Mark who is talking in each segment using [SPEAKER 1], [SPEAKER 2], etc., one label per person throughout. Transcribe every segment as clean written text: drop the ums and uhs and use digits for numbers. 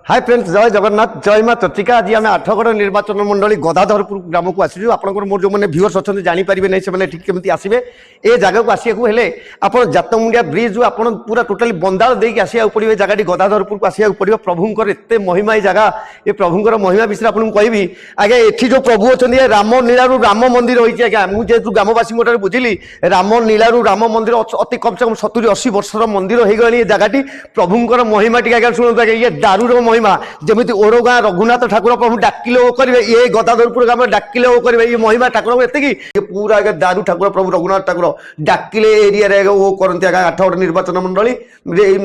[SPEAKER 1] Hi friends जय जगन्नाथ जय माँ चर्चिका आज आम आठगड़ निर्वाचन मंडली गदाधरपुर ग्राम को आसू आप मोर जो मैंने व्यूअर्स अच्छा जानीपारे नहीं से ठीक केमी आसवे ए जगह को आसवाक हेले आप जातमुंडिया ब्रिज आप पूरा टोटाली बंदाल देके आसवाक पड़े जगह गदाधरपुर को आसवाक पड़ो प्रभुंर एत महिमा ये जगह ये प्रभुंर महिमा विषय आपको कहबी आगे ये जो प्रभु अच्छा राम नीलारू राम मंदिर होती आज्ञा मुझे ग्रामवासी बुझिली राम नीलारू राम मंदिर अति कम से कम 70-80 वर्षर मंदिर हो गई जगह प्रभुंर महिमा टी आज्ञा शुणु आज्ञा ये दारूर महिमा जमी ओरगाँ रघुनाथ ठाकुर प्रभु डाकिले वो करेंगे ये गदाधरपुर ग्राम डाकिले वो करेंगे ये महिमा ठाकुर एति पूरा आगे दारू ठाकुर प्रभु रघुनाथ ठाकुर डाकिले एरिया वो करती आगे आठगड़ निर्वाचन मंडली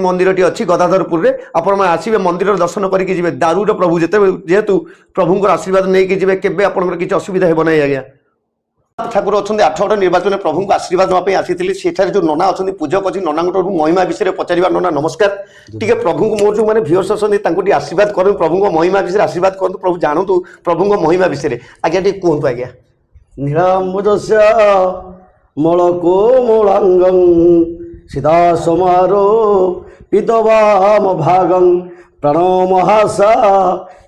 [SPEAKER 1] मंदिर टी अच्छी गदाधरपुर में आपण आसवे मंदिर दर्शन करके जी दारूर प्रभु जेहेतु प्रभुंर आशीर्वाद नहीं कि केवे आपंकर किसी असुविधा हेब ना आज्ञा ठाकुर अच्छा आठगड़ निर्वाचन में प्रभु को आशीर्वाद नापी आसी जो नना अच्छा पूजक अच्छी नना महिमा विषय में पचार नना नमस्कार टी प्रभु को मोर जो मैंने व्यूअर्स अच्छा आशीर्वाद करूँ प्रभु महिमा विषय आशीर्वाद करूँ प्रभु जानतु प्रभु महिमा विषय आज्ञा टी कहतु आज्ञा
[SPEAKER 2] नीलाम्बुजस्य मलकोमलांगं सीता समारो पितवाम भागं प्रणमहासा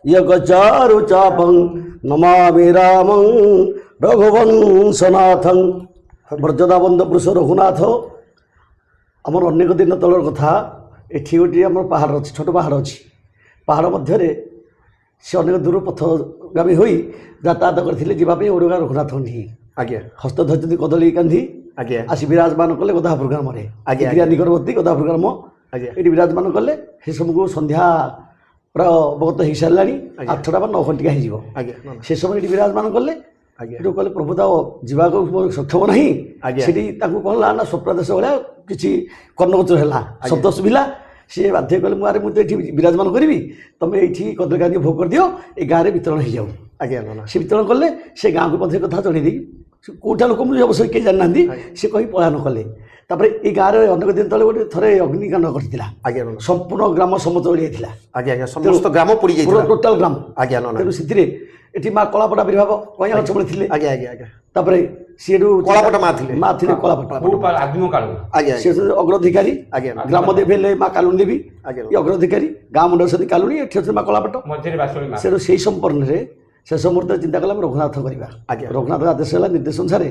[SPEAKER 2] यगचारु चापं नमामि रामं रघुवंशनाथं मर्यादाबंध पुरुष रघुनाथ आमर अनेक दिन तलर कथा एठी गोटे आम पहाड़ अच्छी छोट पहाड़ अच्छी पहाड़ मध्य से अनेक दूर पथगामी हो यातायात करते जावाई ओडगाँ रघुनाथ
[SPEAKER 1] आज्ञा
[SPEAKER 2] हस्त धरती कदली कांधी
[SPEAKER 1] आज्ञा
[SPEAKER 2] आसी विराजमान कले गदापुर ग्राम
[SPEAKER 1] आज्ञा
[SPEAKER 2] निकटवर्ती गदापुर ग्राम ये विराजमान कले से सबको संध्या पूरा अवगत हो सारा 8टा बा 9 घंटिका हो से समय ये विराजमान कले कहले प्रभु तो जावाक सक्षम ना से कहला ना स्वप्नादेश भाया किसी कर्णगोचर है शब्द शुभिला सी बाध्य कले मुझे ये विराजमान करी तुम ये कदली कांदी भोग कर दियो ये गाँव में वितरण हो जाऊ
[SPEAKER 1] आज्ञा
[SPEAKER 2] सी वितरण कले से गाँव को कथा जन कौटा लोक मुझे अवश्य किए जाना सी कही पलायन कले तापर ये गाँव में अनेक दिन तले गोटे थे अग्निकांड करता संपूर्ण ग्राम समस्त जड़ी
[SPEAKER 1] आज्ञा समस्त ग्राम पोड़ी
[SPEAKER 2] टोटाल ग्राम
[SPEAKER 1] आज्ञा
[SPEAKER 2] तेणु से माँ कलापटा विभाग कहीं गच पड़े
[SPEAKER 1] आज्ञा आज्ञा आज्ञा
[SPEAKER 2] तापर सी
[SPEAKER 1] कलापटा माँ थी
[SPEAKER 2] कलापटा सी अग्राधिकारी ग्राम देवी माँ कालुनी देवी ये अग्राधिकारी गाँव मुंडे अच्छे कालुनी ये माँ कलापट से से संपर्क शेष मुहूर्त चिंता कला रघुनाथ करवा रघुनाथ आदेश है निर्देश अनुसार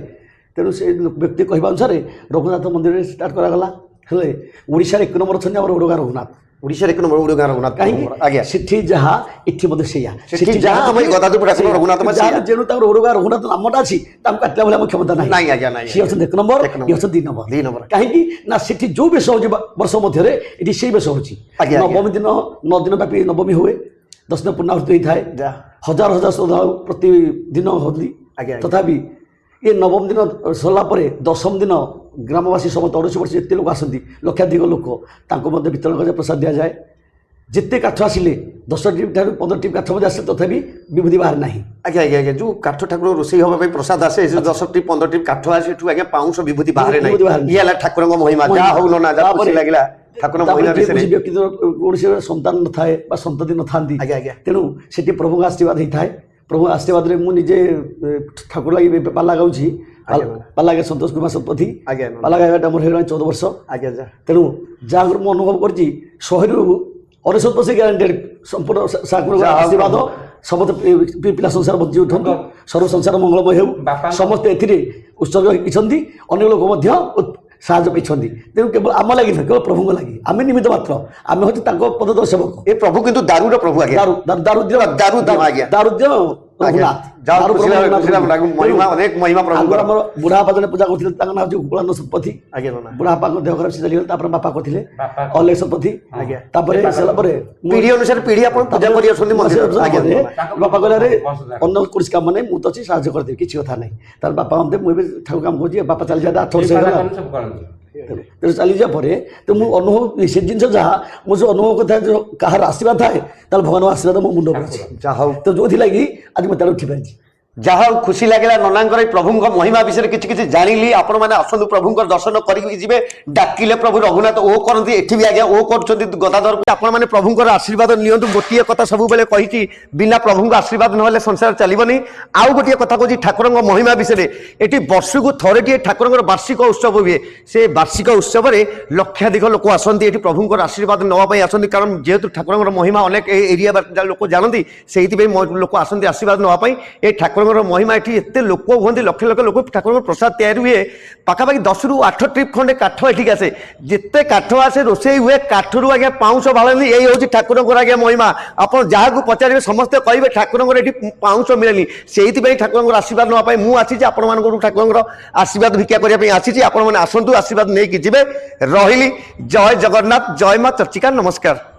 [SPEAKER 2] तेणु से व्यक्ति कहवा अनुसार रघुनाथ मंदिर स्टार्ट करागला हेले ओडिशा 1 नंबर अच्छा आम ओडगाँ रघुनाथ
[SPEAKER 1] ओडिशा 1 नंबर ओडगाँ रघुनाथ
[SPEAKER 2] कहीं
[SPEAKER 1] आज्ञा
[SPEAKER 2] सेठी जहाँ इठी मध्य सेया
[SPEAKER 1] सेठी जहाँ तुम गदाधरपुर आसब रघुनाथ
[SPEAKER 2] जेणु ओडगाँ रघुनाथ नामटा अच्छी काटला भाई क्षमता ना
[SPEAKER 1] आज्ञा ना
[SPEAKER 2] सी अच्छा 1 नंबर ये अच्छा 2 नंबर कहीं ना सेठी जो बेश हो वर्ष मध्य ये से बेश होची नवमी दिन 9 दिन व्यापी नवमी हुए 10 दिन पूर्णाहुति होता है हजार हजार श्रद्धालु प्रतिदिन होती तथापि ये नवम दिन सरलापर 10म दिन ग्रामवासी समस्त 80 वर्ष जिते लोक आसती लक्षाधिक लोक वितरण कर प्रसाद दि जाए जिते काठ आसिले 10 टीम ठार 15 टीम काठ मध्य आसे तथापि विभूति बाहर ना
[SPEAKER 1] आज्ञा आज्ञा आज्ञा जो काठ ठाकुर रोषे हाँ प्रसाद आसे 10 टीम 15 टीम काठ आसे आज्ञा पाउंस विभूति बाहर ना ये ठाकुर महिमा जा हो ना लगे ठाकुर
[SPEAKER 2] व्यक्ति कौन सन्तान न थाए सतति न था तेणु से प्रभु आशीर्वाद होता है प्रभु आशीर्वाद में मुझे ठाकुर लगे पाला गाँची पाला गाए संतोष कुमार शतपथी पाला गायटा मोर हो 14 वर्ष तेणु जहाँ मुझे अनुभव कर 100 वर्ष ग्यारंटेड संपूर्ण ठाकुर आशीर्वाद समस्त पिला संसार बंची उठु सर्व संसार मंगलमय हो समस्ते उत्सर्ग होती अनेक लोक साहय पाई तेणु केवल आम लगी केवल प्रभु लगी आम निमित्त मात्र आम हूँ पदर सेवक
[SPEAKER 1] ये प्रभु किंतु दारूर प्रभु आज्ञा
[SPEAKER 2] दारुद्य बुढ़ापा जन पूजा करते गोकुलानंद शतपथी बुढ़ापा देह खराब से चलीगले बापा करते अलेख शतपथी
[SPEAKER 1] पीढ़ी अनुसार पीढ़ी
[SPEAKER 2] बापा कहले अन्न कौन काम नहीं मुझे अच्छी साहय करदेवी किसी कथा नहीं तार बापा मत मुझे ठाकुर काम कर बापा चली जाता 8 वर्ष चली जापर तो मुझे अनुभव से जिन जहाँ मुझे अनुभव करता जो कहार आशीर्वाद थाए भगवान आशीर्वाद मो मुंड तो जो लगी आज मैं उठी पारी
[SPEAKER 1] ଯାହା ହଉ ଖୁସି ଲାଗିଲା ନନାଙ୍କର ଏଇ ପ୍ରଭୁଙ୍କ ମହିମା ବିଷୟରେ କିଛି କିଛି ଜାଣିଲି। ଆପଣମାନେ ଆସନ୍ତୁ ପ୍ରଭୁଙ୍କର ଦର୍ଶନ କରିକି ଯିବେ। ଡାକିଲେ ପ୍ରଭୁ ରଘୁନାଥ ଓ କରନ୍ତି, ଏଠି ବି ଆଜ୍ଞା ଓ କରୁଛନ୍ତି ଗଦାଧର। ଆପଣମାନେ ପ୍ରଭୁଙ୍କର ଆଶୀର୍ବାଦ ନିଅନ୍ତୁ। ଗୋଟିଏ କଥା ସବୁବେଳେ କହିଛି, ବିନା ପ୍ରଭୁଙ୍କ ଆଶୀର୍ବାଦ ନହେଲେ ସଂସାର ଚାଲିବନି। ଆଉ ଗୋଟିଏ କଥା କହୁଛି ଠାକୁରଙ୍କ ମହିମା ବିଷୟରେ। ଏଠି ବର୍ଷକୁ ଥରେଟିଏ ଠାକୁରଙ୍କର ବାର୍ଷିକ ଉତ୍ସବ ହୁଏ। ସେ ବାର୍ଷିକ ଉତ୍ସବରେ ଲକ୍ଷାଧିକ ଲୋକ ଆସନ୍ତି ଏଠି ପ୍ରଭୁଙ୍କର ଆଶୀର୍ବାଦ ନେବା ପାଇଁ ଆସନ୍ତି। କାରଣ ଯେହେତୁ ଠାକୁରଙ୍କର ମହିମା ଅନେକ ଏ ଏରିଆ ଲୋକ ଜାଣନ୍ତି, ସେଇଥିପାଇଁ ଲୋକ ଆସନ୍ତି ଆଶୀର୍ବାଦ ନେବା ପାଇଁ। ଏ ଠାକୁରଙ୍କର ମହିମା ଏଠି ଏତେ ଲୋକ ହୁଅନ୍ତି, ଲକ୍ଷ ଲକ୍ଷ ଲୋକ। ଠାକୁରଙ୍କର ପ୍ରସାଦ ତିଆରି ହୁଏ, ପାଖାପାଖି 10 ରୁ 8 ଟ୍ରିପ୍ ଖଣ୍ଡେ କାଠ ଏଠିକି ଆସେ। ଯେତେ କାଠ ଆସେ ରୋଷେଇ ହୁଏ, କାଠରୁ ଆଜ୍ଞା ପାଉଁଶ ବାଳନ୍ତି। ଏଇ ହେଉଛି ଠାକୁରଙ୍କର ଆଜ୍ଞା ମହିମା। ଆପଣ ଯାହାକୁ ପଚାରିବେ ସମସ୍ତେ କହିବେ ଠାକୁରଙ୍କର ଏଠି ପାଉଁଶ ମିଳେନି। ସେଇଥିପାଇଁ ଠାକୁରଙ୍କର ଆଶୀର୍ବାଦ ନେବା ପାଇଁ ମୁଁ ଆସିଛି। ଆପଣମାନଙ୍କଠୁ ଠାକୁରଙ୍କର ଆଶୀର୍ବାଦ ଭିକ୍ଷା କରିବା ପାଇଁ ଆସିଛି। ଆପଣମାନେ ଆସନ୍ତୁ, ଆଶୀର୍ବାଦ ନେଇକି ଯିବେ। ରହିଲି। ଜୟ ଜଗନ୍ନାଥ, ଜୟ ମା ଚର୍ଚ୍ଚିକା, ନମସ୍କାର।